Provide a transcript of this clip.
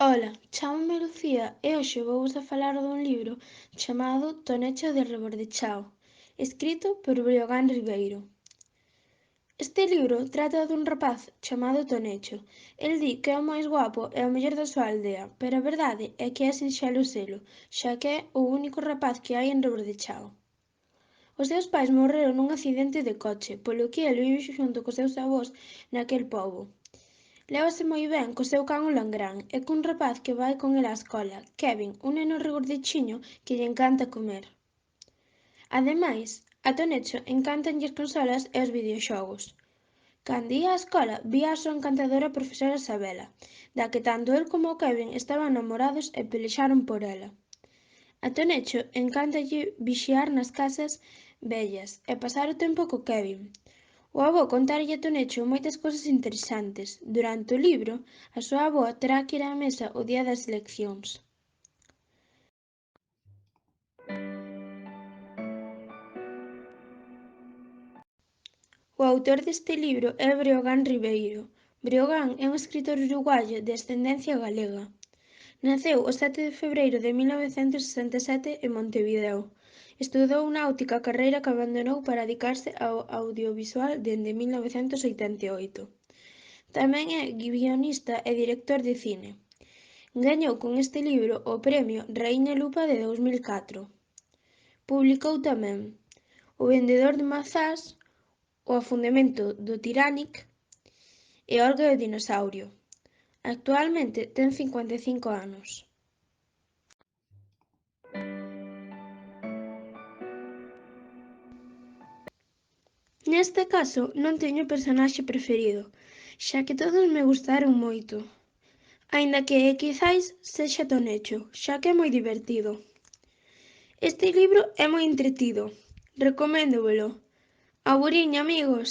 Ola, chámome Lucía e hoxe vouvos a falar dun libro chamado Tonecho de Rebordechao, escrito por Breogán Ribeiro. Este libro trata dun rapaz chamado Tonecho. El di que é o máis guapo e o mellor da súa aldea, pero a verdade é que é sinxelo selo, xa que é o único rapaz que hai en Rebordechao. Os seus pais morreron nun accidente de coche, polo que el vive xunto cos seus avós naquel pobo. Lévase moi ben co seu can o Langrán e cun rapaz que vai con el á escola, Kevin, un neno regordechiño que lle encanta comer. Ademais, a Tonecho encántanlle as consolas e os videoxogos. Cando ía á escola, vía a súa encantadora profesora Sabela, da que tanto el como o Kevin estaban namorados e pelexaron por ela. A Tonecho encántalle vixiar nas casas vellas e pasar o tempo co Kevin. O avó contarlle a Tonecho moitas cousas interesantes. Durante o libro, a súa avoa terá que ir á mesa o día das eleccións. O autor deste libro é Breogán Ribeiro. Breogán é un escritor uruguaio de ascendencia galega. Naceu o 7 de febreiro de 1967 en Montevideo. Estudou náutica, carreira que abandonou para dedicarse ao audiovisual dende 1988. Tamén é guionista e director de cine. Gañou con este libro o premio Raíña Lupa de 2004. Publicou tamén O vendedor de mazás, O afundamento do Titanic e Olga e o dinosaurio. Actualmente ten 55 anos. Neste caso non teño personaxe preferido, xa que todos me gustaron moito. Aínda que quizais sexa Tonecho, xa que é moi divertido. Este libro é moi entretido. Recoméndovelo. Auriño, amigos!